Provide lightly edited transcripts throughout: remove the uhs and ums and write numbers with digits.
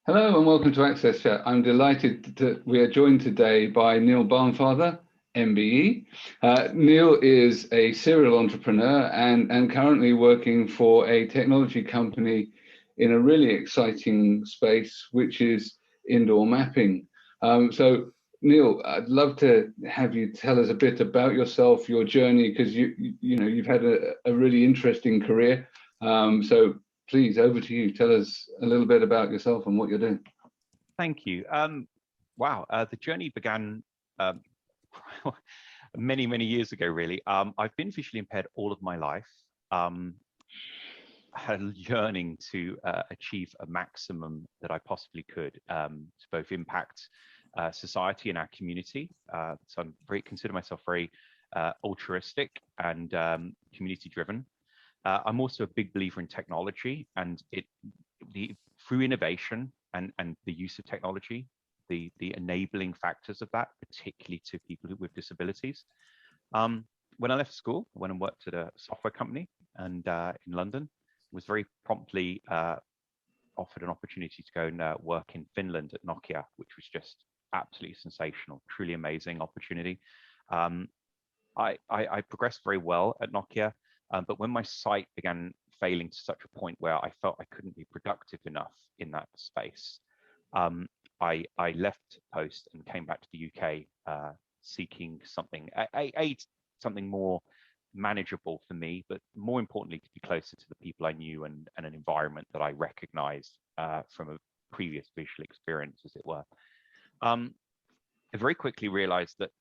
Hello and welcome to Access Chat. I'm delighted that we are joined today by Neil Barnfather, MBE. Neil is a serial entrepreneur and currently working for a technology company in a really exciting space, which is indoor mapping. So, Neil, I'd love to have you tell us a bit about yourself, your journey, because you've had a really interesting career. So please, over to you. Tell us a little bit about yourself and what you're doing. Thank you. Wow, the journey began many, many years ago, really. I've been visually impaired all of my life. I had a yearning to achieve a maximum that I possibly could to both impact society and our community. So consider myself very altruistic and community-driven. I'm also a big believer in technology and through innovation and the use of technology, the enabling factors of that, particularly to people with disabilities. When I left school, I went and worked at a software company and in London, was very promptly offered an opportunity to go and work in Finland at Nokia, which was just absolutely sensational, truly amazing opportunity. I progressed very well at Nokia, but when my sight began failing to such a point where I felt I couldn't be productive enough in that space, I left Post and came back to the UK seeking something, something more manageable for me, but more importantly, to be closer to the people I knew and an environment that I recognized from a previous visual experience, as it were. I very quickly realized that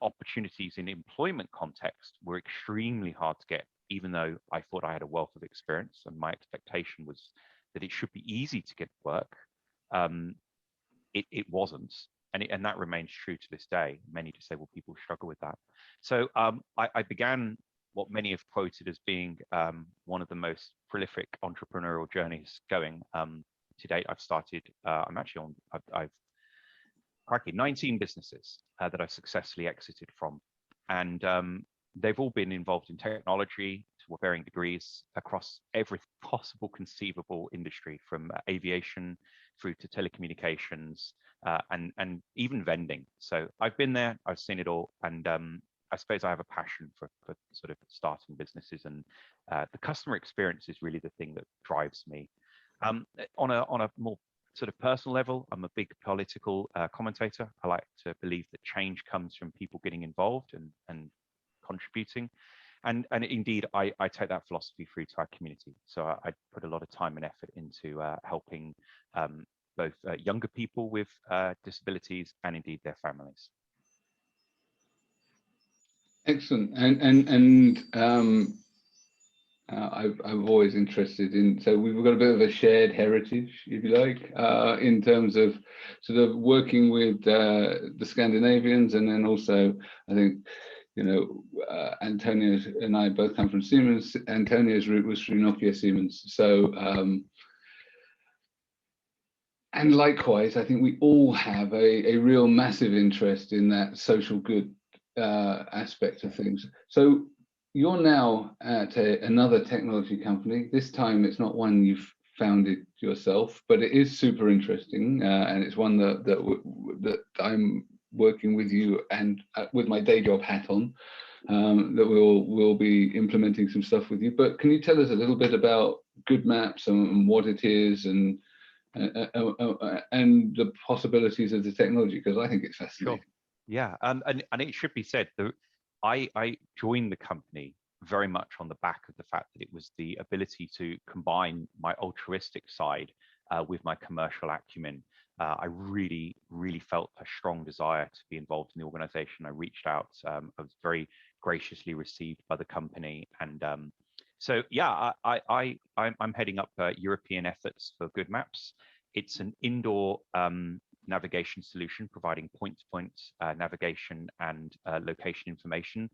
opportunities in employment context were extremely hard to get, even though I thought I had a wealth of experience and my expectation was that it should be easy to get work. It wasn't, and that remains true to this day. Many disabled people struggle with that. So I began what many have quoted as being one of the most prolific entrepreneurial journeys going. To date, I've started, I've 19 businesses that I've successfully exited from. And they've all been involved in technology to varying degrees across every possible conceivable industry, from aviation through to telecommunications and even vending. So I've been there, I've seen it all. And I suppose I have a passion for sort of starting businesses, and the customer experience is really the thing that drives me. On a more sort of personal level, I'm a big political commentator. I like to believe that change comes from people getting involved and contributing. And indeed, I take that philosophy through to our community. So I put a lot of time and effort into helping both younger people with disabilities and indeed their families. Excellent. I'm always interested in, so we've got a bit of a shared heritage, if you like, in terms of sort of working with the Scandinavians, and then also, I think, Antonio and I both come from Siemens. Antonio's route was through Nokia Siemens. So, and likewise, I think we all have a real massive interest in that social good aspect of things. So you're now at another technology company. This time it's not one you've founded yourself, but it is super interesting, and it's one that I'm working with you and with my day job hat on, that we'll be implementing some stuff with you. But can you tell us a little bit about GoodMaps and what it is and the possibilities of the technology? Because I think it's fascinating. Sure. Yeah, and it should be said that I joined the company very much on the back of the fact that it was the ability to combine my altruistic side with my commercial acumen. I really, really felt a strong desire to be involved in the organization. I reached out. I was very graciously received by the company. And so, yeah, I'm heading up European efforts for GoodMaps. It's an indoor navigation solution providing point-to-point navigation and location information,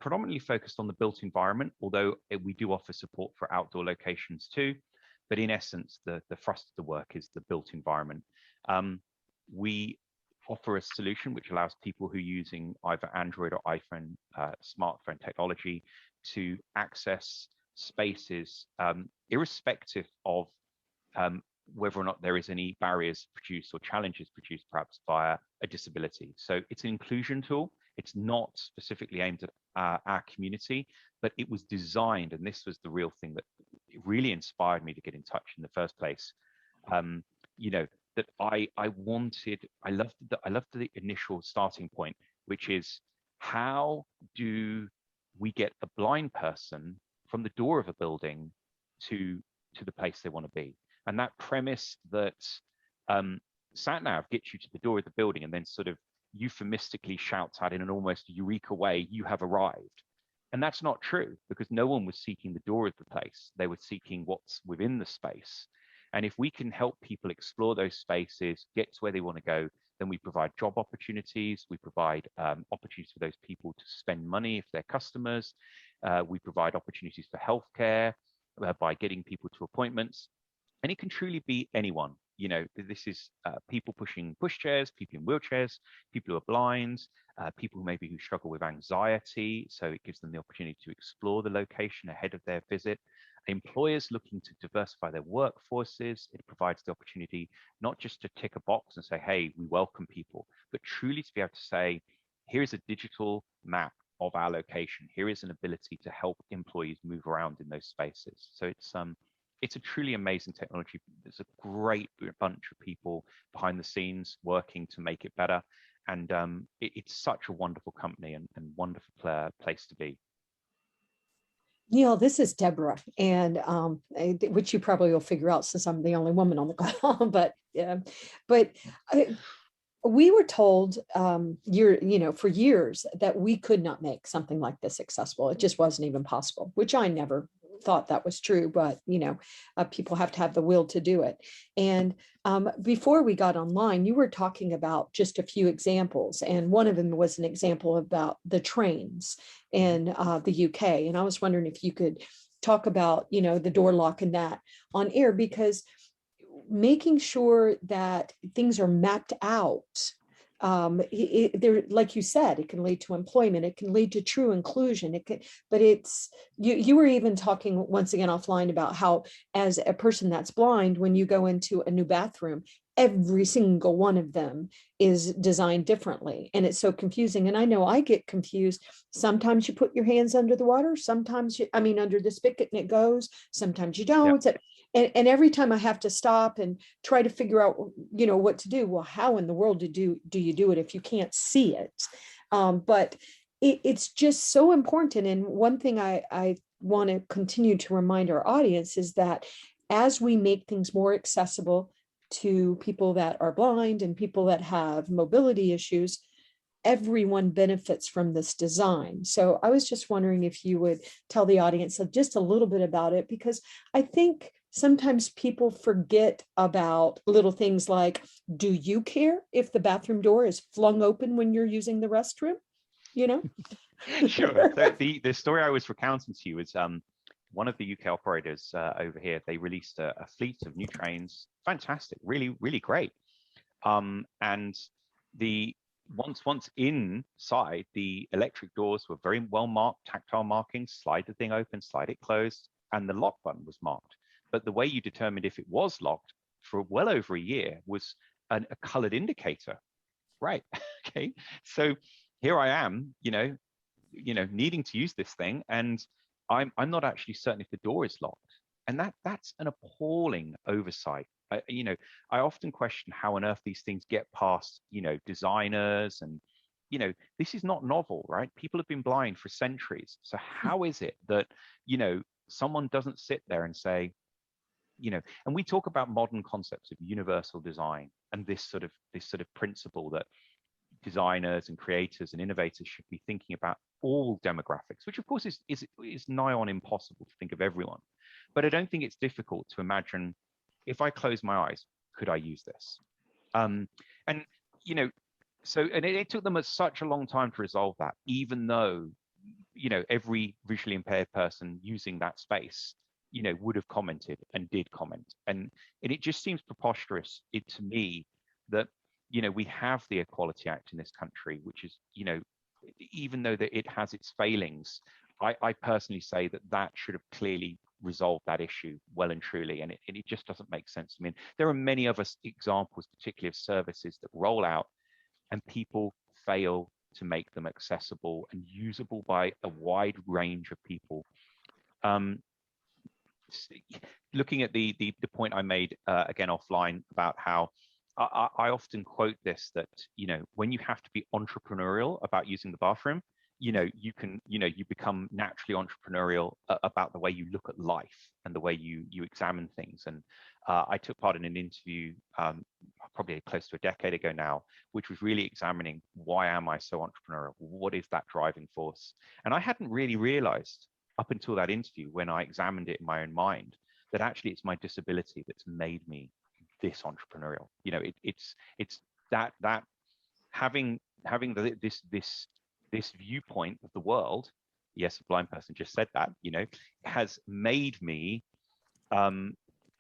predominantly focused on the built environment, although we do offer support for outdoor locations too. But in essence, the thrust of the work is the built environment. We offer a solution which allows people who are using either Android or iPhone smartphone technology to access spaces irrespective of whether or not there is any barriers produced or challenges produced perhaps via a disability. So it's an inclusion tool. It's not specifically aimed at our community, but it was designed, and this was the real thing that really inspired me to get in touch in the first place. You know, that I loved the initial starting point, which is, how do we get a blind person from the door of a building to the place they want to be? And that premise that sat nav gets you to the door of the building and then sort of euphemistically shouts out in an almost eureka way, "You have arrived." And that's not true, because no one was seeking the door of the place. They were seeking what's within the space. And if we can help people explore those spaces, get to where they want to go, then we provide job opportunities. We provide opportunities for those people to spend money if they're customers. We provide opportunities for healthcare by getting people to appointments. And it can truly be anyone. You know, this is people pushing pushchairs, people in wheelchairs, people who are blind, people who struggle with anxiety. So it gives them the opportunity to explore the location ahead of their visit. Employers looking to diversify their workforces. It provides the opportunity not just to tick a box and say, hey, we welcome people, but truly to be able to say, here is a digital map of our location. Here is an ability to help employees move around in those spaces. So it's a truly amazing technology. There's a great bunch of people behind the scenes working to make it better. And it's such a wonderful company and wonderful place to be. Neil, this is Debra, and which you probably will figure out since I'm the only woman on the call. But we were told for years that we could not make something like this accessible. It just wasn't even possible, which I never thought that was true, but people have to have the will to do it. And before we got online, you were talking about just a few examples, and one of them was an example about the trains in the UK. And I was wondering if you could talk about the door lock and that on air, because making sure that things are mapped out, like you said, it can lead to employment, it can lead to true inclusion, but it's you were even talking once again offline about how, as a person that's blind, when you go into a new bathroom, every single one of them is designed differently, and it's so confusing. And I know I get confused. Sometimes you put your hands under the water, sometimes under the spigot and it goes, sometimes you don't. Yep. And every time I have to stop and try to figure out, what to do. Well, how in the world do you do it if you can't see it? But it's just so important. And one thing I want to continue to remind our audience is that as we make things more accessible to people that are blind and people that have mobility issues, everyone benefits from this design. So I was just wondering if you would tell the audience just a little bit about it, because I think sometimes people forget about little things like, do you care if the bathroom door is flung open when you're using the restroom? Sure. So the story I was recounting to you is one of the UK operators over here. They released a fleet of new trains. Fantastic, really, really great. And once inside, the electric doors were very well marked, tactile markings, slide the thing open, slide it closed, and the lock button was marked. But the way you determined if it was locked for well over a year was a colored indicator. Right. Okay. So here I am, needing to use this thing, and I'm not actually certain if the door is locked. And that's an appalling oversight. I often question how on earth these things get past, designers, and, this is not novel, right? People have been blind for centuries. So how is it that, someone doesn't sit there and say, and we talk about modern concepts of universal design and this sort of principle that designers and creators and innovators should be thinking about all demographics, which of course is nigh on impossible to think of everyone. But I don't think it's difficult to imagine, if I close my eyes, could I use this? It took them such a long time to resolve that, even though, every visually impaired person using that space, would have commented and did comment. And it just seems preposterous to me that, we have the Equality Act in this country, which is, even though that it has its failings, I personally say that should have clearly resolve that issue well and truly, and it just doesn't make sense. I mean, there are many other examples, particularly of services that roll out and people fail to make them accessible and usable by a wide range of people. Looking at the point I made again offline about how I often quote this, that, you know, when you have to be entrepreneurial about using the bathroom, you know, you become naturally entrepreneurial about the way you look at life and the way you examine things. And I took part in an interview probably close to a decade ago now, which was really examining, why am I so entrepreneurial? What is that driving force? And I hadn't really realized up until that interview, when I examined it in my own mind, that actually it's my disability that's made me this entrepreneurial. You know, it's that having this viewpoint of the world, yes, a blind person just said that, you know, has made me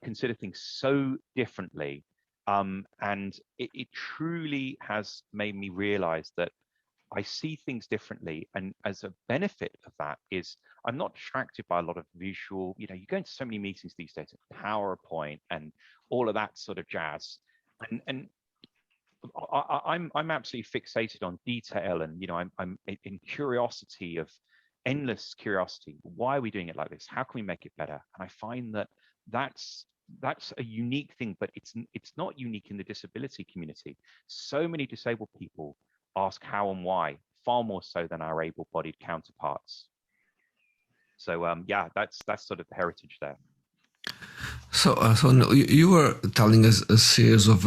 consider things so differently. And it truly has made me realize that I see things differently. And as a benefit of that is I'm not distracted by a lot of visual, you know, you go into so many meetings these days, PowerPoint and all of that sort of jazz. And I'm absolutely fixated on detail, and, you know, I'm in curiosity, of endless curiosity. Why are we doing it like this? How can we make it better? And I find that that's a unique thing, but it's not unique in the disability community. So many disabled people ask how and why, far more so than our able-bodied counterparts. So yeah, that's sort of the heritage there. So you were telling us a series of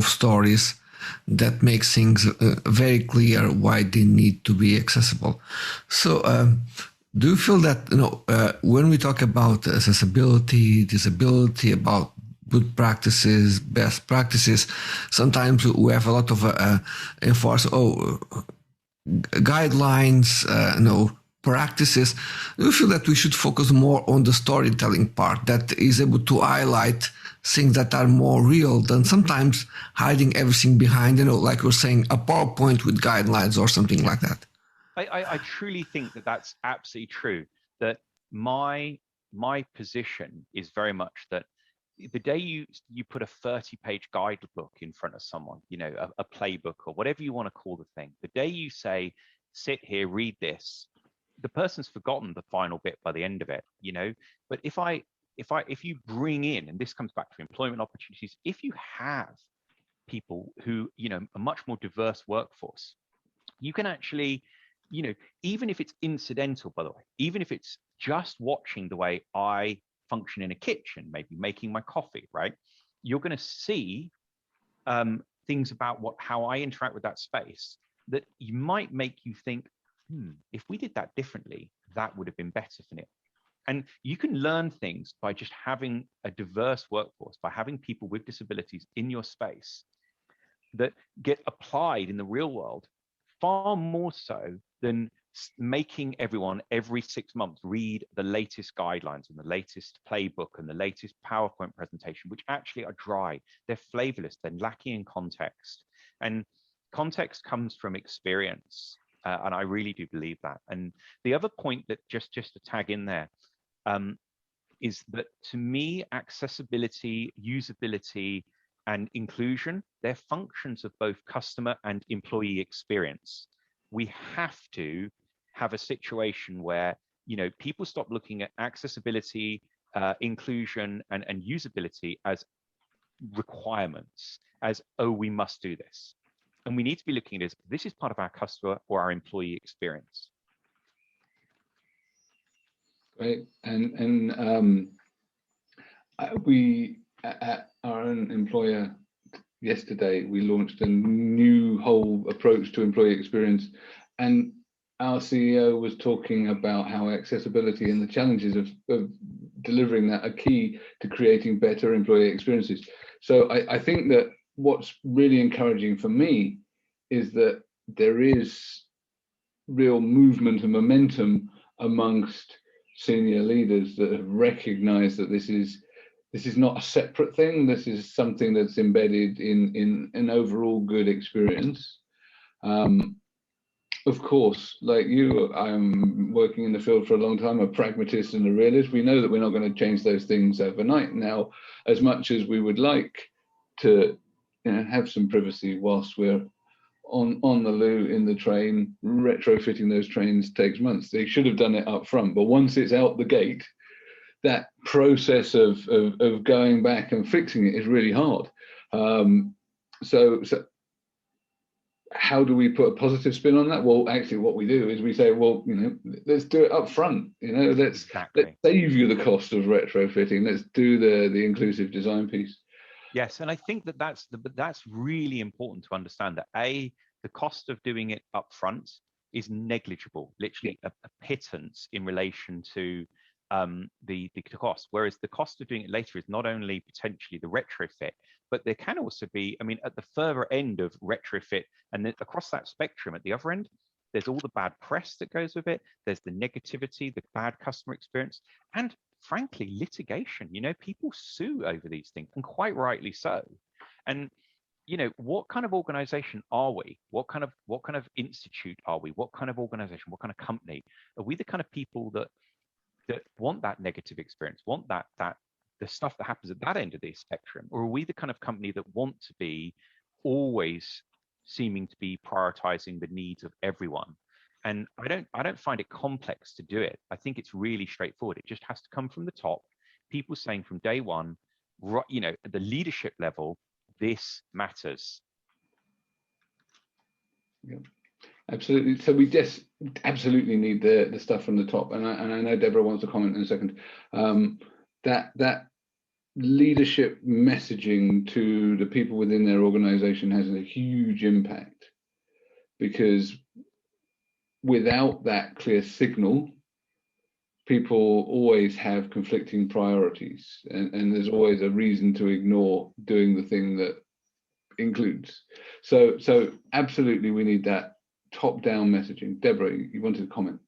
stories that make things very clear why they need to be accessible. So do you feel that, you know, when we talk about accessibility, disability, about good practices, best practices, sometimes we have a lot of guidelines, you know, practices. Do you feel that we should focus more on the storytelling part that is able to highlight things that are more real than sometimes hiding everything behind, you know, like we're saying, a PowerPoint with guidelines or something like that? I truly think that that's absolutely true. That my position is very much that the day you put a 30-page guidebook in front of someone, you know, a playbook or whatever you want to call the thing, the day you say, sit here, read this, the person's forgotten the final bit by the end of it, you know. But if you bring in, and this comes back to employment opportunities, if you have people who, you know, a much more diverse workforce, you can actually, you know, even if it's incidental, by the way, even if it's just watching the way I function in a kitchen, maybe making my coffee, right? You're going to see things about how I interact with that space that you might make you think, if we did that differently, that would have been better for it. And you can learn things by just having a diverse workforce, by having people with disabilities in your space that get applied in the real world far more so than making everyone every 6 months read the latest guidelines and the latest playbook and the latest PowerPoint presentation, which actually are dry, they're flavorless, they're lacking in context. And context comes from experience. And I really do believe that. And the other point that just to tag in there is that, to me, accessibility, usability, and inclusion, they're functions of both customer and employee experience. We have to have a situation where, you know, people stop looking at accessibility, inclusion, and usability as requirements, as, oh, we must do this. And we need to be looking at this is part of our customer or our employee experience. Great. And we, at our own employer yesterday, we launched a new whole approach to employee experience. And our CEO was talking about how accessibility and the challenges of delivering that are key to creating better employee experiences. So I think that what's really encouraging for me is that there is real movement and momentum amongst senior leaders that have recognized that this is not a separate thing. This is something that's embedded in an overall good experience. Of course, like you, I'm working in the field for a long time, a pragmatist and a realist. We know that we're not going to change those things overnight. Now, as much as we would like to, have some privacy whilst we're on the loo in the train, retrofitting those trains takes months. They should have done it up front, but once it's out the gate, that process of going back and fixing it is really hard. So how do we put a positive spin on that? Well, actually what we do is we say, well, let's do it up front. Let's save you the cost of retrofitting. Let's do the inclusive design piece. Yes, and I think that's really important to understand that the cost of doing it up front is negligible, literally a pittance in relation to the cost, whereas the cost of doing it later is not only potentially the retrofit, but there can also be, at the further end of retrofit, and then across that spectrum at the other end, there's all the bad press that goes with it, there's the negativity, the bad customer experience, and frankly, litigation. People sue over these things, and quite rightly so. And what kind of organization are we? What kind of institute are we? What kind of organization? What kind of company? Are we the kind of people that want that negative experience, want that the stuff that happens at that end of the spectrum, or are we the kind of company that want to be always seeming to be prioritizing the needs of everyone? And I don't find it complex to do it. I think it's really straightforward. It just has to come from the top. People saying from day one, at the leadership level, this matters. Yeah. Absolutely. So we just absolutely need the stuff from the top. And I know Debra wants to comment in a second. That leadership messaging to the people within their organization has a huge impact, because without that clear signal, people always have conflicting priorities, and there's always a reason to ignore doing the thing that includes. So absolutely we need that top-down messaging. Debra, you wanted to comment?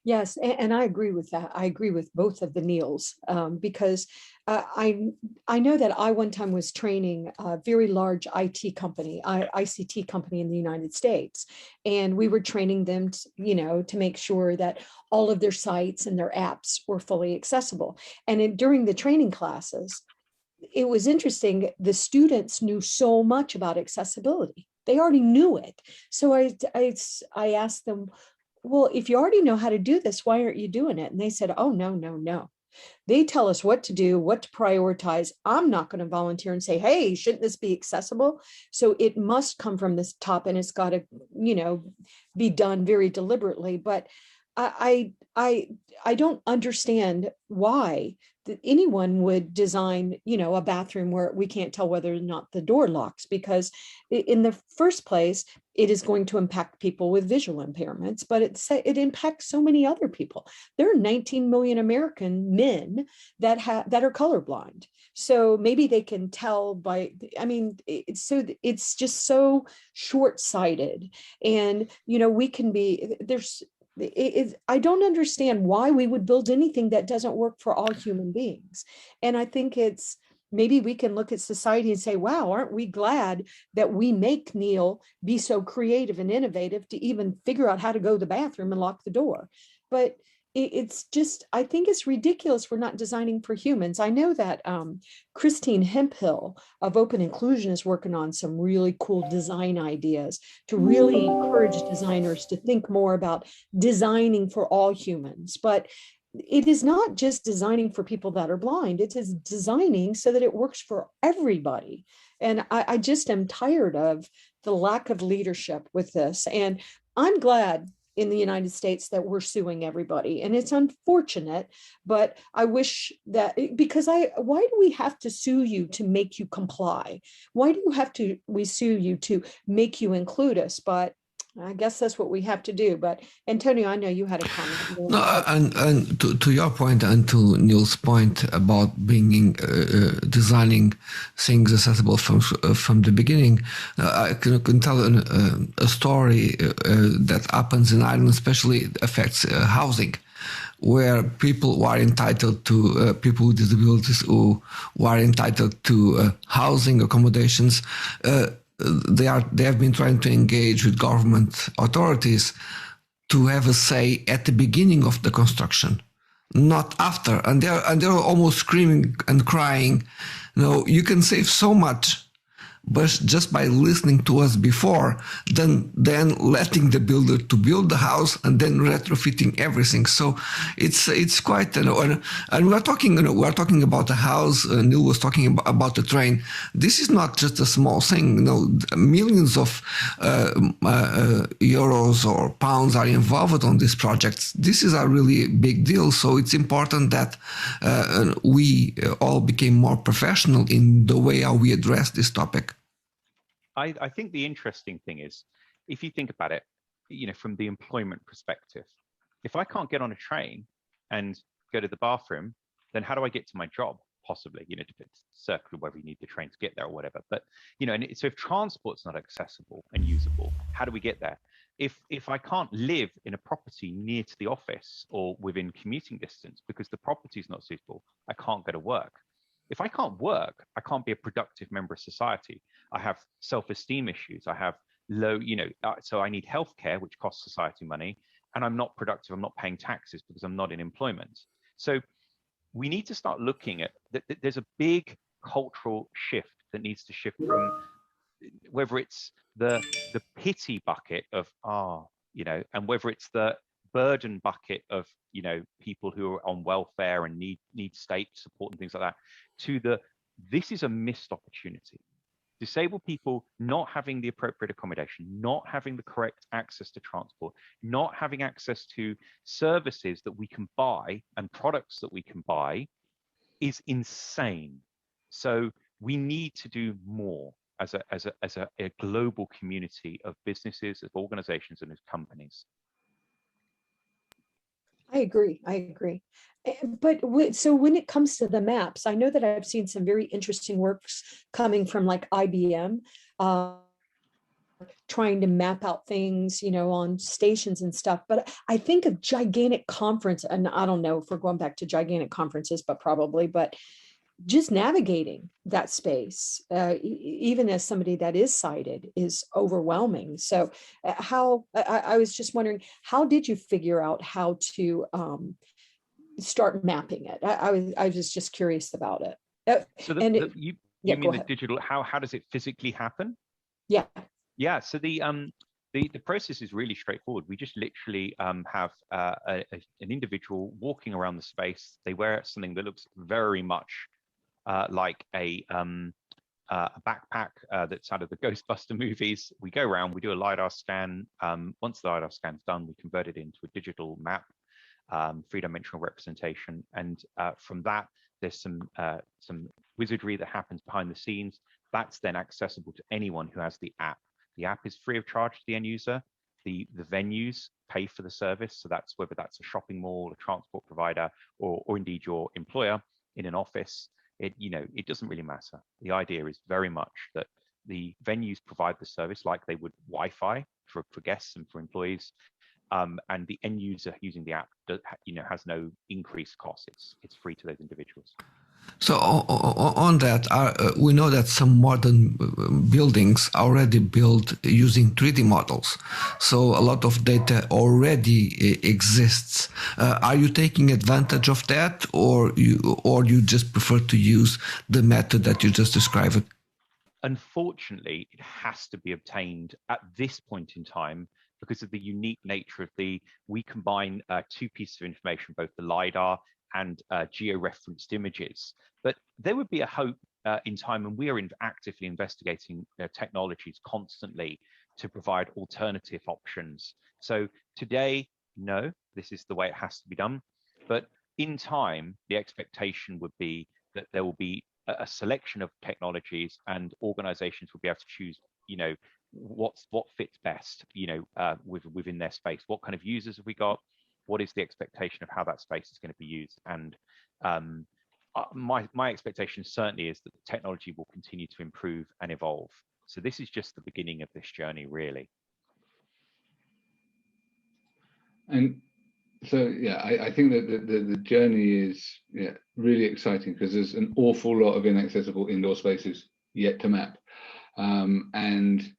Yes, and I agree with that. I agree with both of the Neils, because I know that I one time was training a very large ICT company in the United States, and we were training them to make sure that all of their sites and their apps were fully accessible. And during the training classes, it was interesting. The students knew so much about accessibility. They already knew it. So I asked them, well, if you already know how to do this, why aren't you doing it? And they said, oh, no. They tell us what to do, what to prioritize. I'm not going to volunteer and say, hey, shouldn't this be accessible? So it must come from this top, and it's got to, be done very deliberately. But I don't understand why that anyone would design, a bathroom where we can't tell whether or not the door locks, because in the first place, it is going to impact people with visual impairments, but it impacts so many other people. There are 19 million American men that are colorblind. So maybe they can tell it's just so short-sighted. And, we can be, I don't understand why we would build anything that doesn't work for all human beings. And I think maybe we can look at society and say, wow, aren't we glad that we make Neil be so creative and innovative to even figure out how to go to the bathroom and lock the door. But it's just, I think it's ridiculous we're not designing for humans. I know that Christine Hemphill of Open Inclusion is working on some really cool design ideas to really encourage designers to think more about designing for all humans. But it is not just designing for people that are blind. It is designing so that it works for everybody. And I just am tired of the lack of leadership with this. And I'm glad in the United States that we're suing everybody. And it's unfortunate, but I wish that, because why do we have to sue you to make you comply? Why do we sue you to make you include us? But I guess that's what we have to do. But Antonio, I know you had a comment. No, and to your point and to Neil's point about being designing things accessible from the beginning, I can tell a story that happens in Ireland, especially affects housing, where people who are entitled to people with disabilities who are entitled to housing accommodations they have been trying to engage with government authorities to have a say at the beginning of the construction, not after. And they're almost screaming and crying, you can save so much, but just by listening to us before, then letting the builder to build the house and then retrofitting everything. So it's quite, and we're talking about a house. Neil was talking about the train. This is not just a small thing. Millions of euros or pounds are involved on these projects. This is a really big deal. So it's important that we all became more professional in the way how we address this topic. I think the interesting thing is, if you think about it, from the employment perspective, if I can't get on a train and go to the bathroom, then how do I get to my job? Possibly, if it's circular, whether you need the train to get there or whatever. But, so if transport's not accessible and usable, how do we get there? If I can't live in a property near to the office or within commuting distance because the property is not suitable, I can't go to work. If I can't work, I can't be a productive member of society. I have self-esteem issues. I have low, so I need healthcare, which costs society money, and I'm not productive. I'm not paying taxes because I'm not in employment. So we need to start looking at that. There's a big cultural shift that needs to shift from whether it's the pity bucket of and whether it's the burden bucket of people who are on welfare and need state support and things like that, to this is a missed opportunity. Disabled people not having the appropriate accommodation, not having the correct access to transport, not having access to services that we can buy and products that we can buy is insane. So we need to do more as a global community of businesses, of organizations, and of companies. I agree. But so when it comes to the maps, I know that I've seen some very interesting works coming from like IBM, trying to map out things, on stations and stuff. But I think of gigantic conference, and I don't know if we're going back to gigantic conferences, but probably, but just navigating that space, even as somebody that is sighted, is overwhelming. So I was just wondering, how did you figure out how to start mapping it? I was just curious about it. So you mean the digital, how does it physically happen? Yeah. So the process is really straightforward. We just literally have an individual walking around the space. They wear something that looks very much like a backpack that's out of the Ghostbuster movies. We go around, we do a LiDAR scan. Once the LiDAR scan's done, we convert it into a digital map, three-dimensional representation. And from that, there's some wizardry that happens behind the scenes. That's then accessible to anyone who has the app. The app is free of charge to the end user. The venues pay for the service. So that's whether that's a shopping mall, a transport provider, or indeed your employer in an office. It doesn't really matter. The idea is very much that the venues provide the service like they would Wi-Fi for guests and for employees, and the end user using the app has no increased cost. It's free to those individuals. So on that, we know that some modern buildings are already built using 3D models. So a lot of data already exists. Are you taking advantage of that, or you just prefer to use the method that you just described? Unfortunately, it has to be obtained at this point in time because of the unique nature of we combine two pieces of information, both the LiDAR and geo-referenced images. But there would be a hope in time, and we are actively investigating technologies constantly to provide alternative options. So today, no, this is the way it has to be done. But in time, the expectation would be that there will be a selection of technologies, and organizations will be able to choose, what fits best, within their space. What kind of users have we got? What is the expectation of how that space is going to be used? And my expectation certainly is that the technology will continue to improve and evolve. So this is just the beginning of this journey, really. And so, yeah, I think that the journey is really exciting because there's an awful lot of inaccessible indoor spaces yet to map. And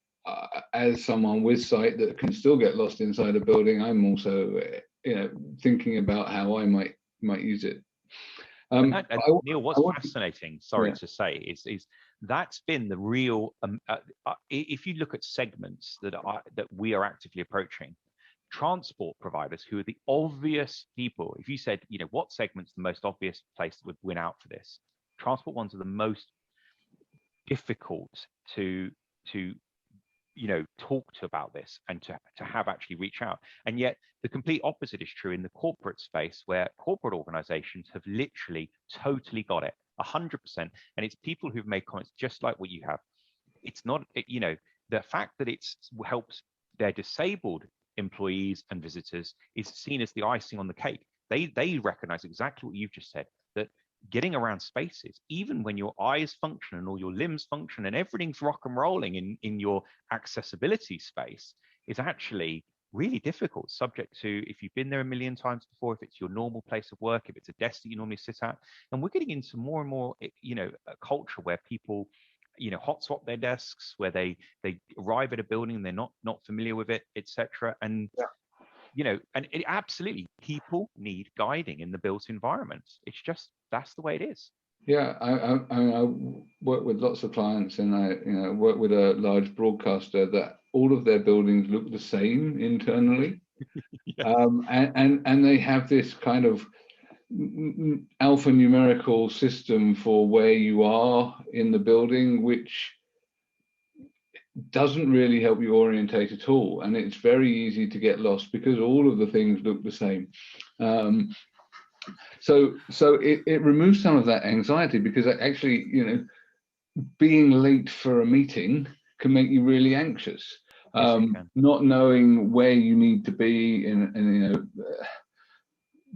as someone with sight that can still get lost inside a building, I'm also thinking about how I might use it. Neil, what's fascinating, sorry to say, is that's been the real. If you look at segments that we are actively approaching, transport providers who are the obvious people. If you said, what segment's the most obvious place that would win out for this, transport ones are the most difficult to talk to about this and to have actually reach out. And yet the complete opposite is true in the corporate space, where corporate organizations have literally totally got it 100%. And it's people who've made comments just like what you have. It's not, the fact that it helps their disabled employees and visitors is seen as the icing on the cake. They recognize exactly what you've just said, that getting around spaces, even when your eyes function and all your limbs function and everything's rock and rolling in your accessibility space, is actually really difficult, subject to if you've been there a million times before, if it's your normal place of work, if it's a desk that you normally sit at. And we're getting into more and more, a culture where people, hot swap their desks, where they arrive at a building and they're not familiar with it, etc. And and it absolutely, people need guiding in the built environment. It's just, that's the way it is. Yeah, I work with lots of clients, and I work with a large broadcaster that all of their buildings look the same internally. Yes. And they have this kind of alphanumerical system for where you are in the building, which doesn't really help you orientate at all, and it's very easy to get lost because all of the things look the same. So it removes some of that anxiety, because actually, being late for a meeting can make you really anxious. Not knowing where you need to be, and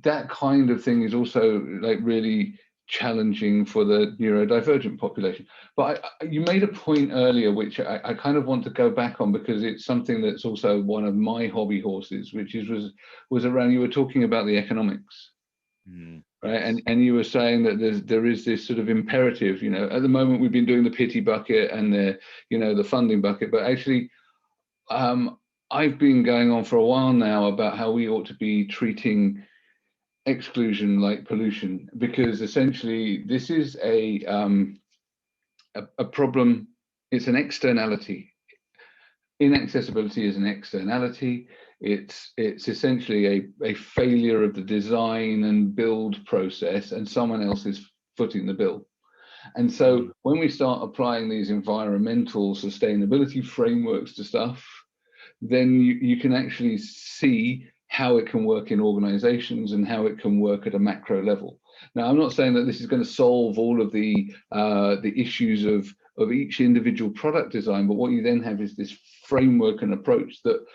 that kind of thing is also like really challenging for the neurodivergent population. But you made a point earlier, which I kind of want to go back on, because it's something that's also one of my hobby horses, which was around, you were talking about the economics. Right, and you were saying that there is this sort of imperative. At the moment we've been doing the pity bucket and the funding bucket, but actually, I've been going on for a while now about how we ought to be treating exclusion like pollution, because essentially this is a problem. It's an externality. Inaccessibility is an externality. It's essentially a failure of the design and build process, and someone else is footing the bill. And so when we start applying these environmental sustainability frameworks to stuff, then you can actually see how it can work in organizations and how it can work at a macro level. Now, I'm not saying that this is going to solve all of the issues of each individual product design, but what you then have is this framework and approach that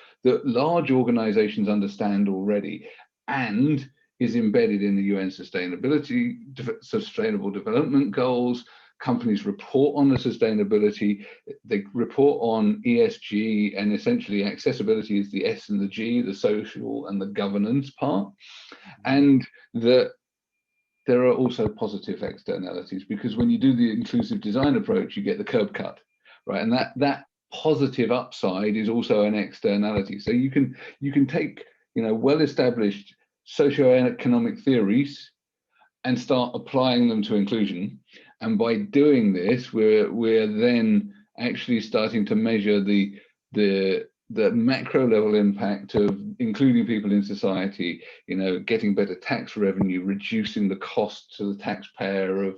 large organizations understand already, and is embedded in the UN Sustainable Development Goals. Companies report on the sustainability, they report on ESG, and essentially accessibility is the S and the G, the social and the governance part. And that there are also positive externalities, because when you do the inclusive design approach, you get the curb cut, right? And that positive upside is also an externality. So you can take well-established socioeconomic theories and start applying them to inclusion. And by doing this, we're then actually starting to measure the macro level impact of including people in society, getting better tax revenue, reducing the cost to the taxpayer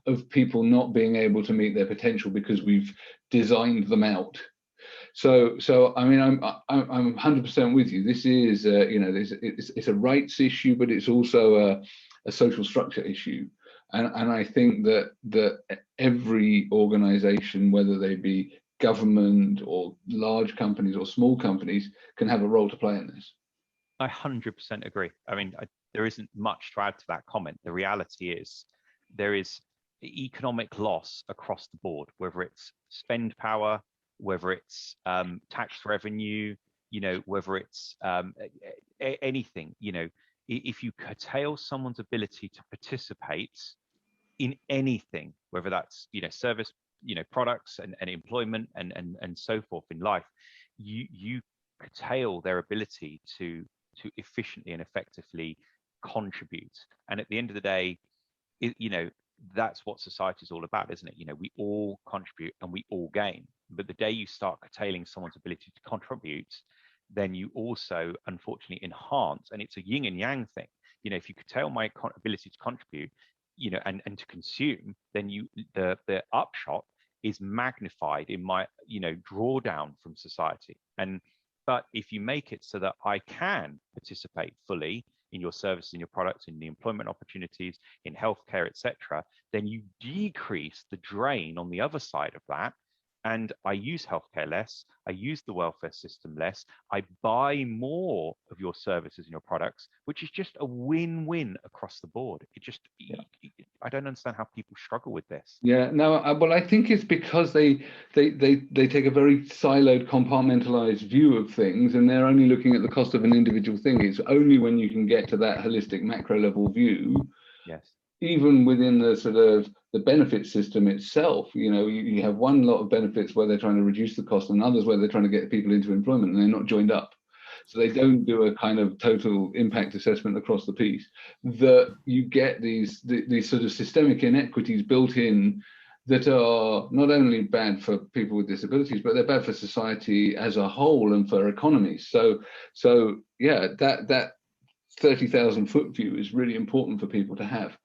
of people not being able to meet their potential because we've designed them out. So I mean, I'm 100% with you. This is it's a rights issue, but it's also a social structure issue. And I think that every organization, whether they be government or large companies or small companies, can have a role to play in this. I 100% agree. I mean, there isn't much to add to that comment. The reality is there is economic loss across the board, whether it's spend power, whether it's tax revenue, whether it's anything, if you curtail someone's ability to participate in anything, whether that's, service products and employment and so forth in life, you curtail their ability to efficiently and effectively contribute. And at the end of the day, that's what society is all about, isn't it? We all contribute and we all gain. But the day you start curtailing someone's ability to contribute, then you also unfortunately enhance, and it's a yin and yang thing. If you curtail my ability to contribute, and to consume, then the upshot is magnified in my drawdown from society. But if you make it so that I can participate fully in your services, in your products, in the employment opportunities, in healthcare, etc., then you decrease the drain on the other side of that. And I use healthcare less, I use the welfare system less, I buy more of your services and your products, which is just a win-win across the board. I don't understand how people struggle with this. Yeah, no, well, I think it's because they take a very siloed, compartmentalized view of things, and they're only looking at the cost of an individual thing. It's only when you can get to that holistic macro level view. Yes. Even within the sort of the benefit system itself, you have one lot of benefits where they're trying to reduce the cost, and others where they're trying to get people into employment, and they're not joined up. So they don't do a kind of total impact assessment across the piece. That you get these sort of systemic inequities built in that are not only bad for people with disabilities, but they're bad for society as a whole and for economies. So yeah, that 30,000 foot view is really important for people to have.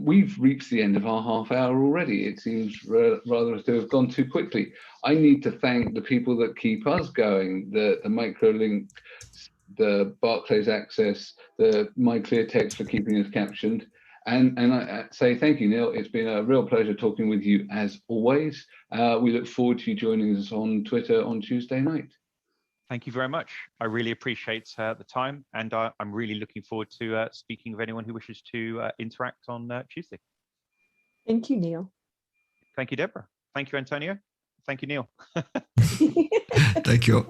We've reached the end of our half hour already. It seems rather to have gone too quickly. I need to thank the people that keep us going, the Microlink, the Barclays Access, the MyClearText for keeping us captioned. And I say thank you, Neil. It's been a real pleasure talking with you as always. We look forward to you joining us on Twitter on Tuesday night. Thank you very much. I really appreciate the time, and I'm really looking forward to speaking with anyone who wishes to interact on Tuesday. Thank you, Neil. Thank you, Deborah. Thank you, Antonio. Thank you, Neil. Thank you.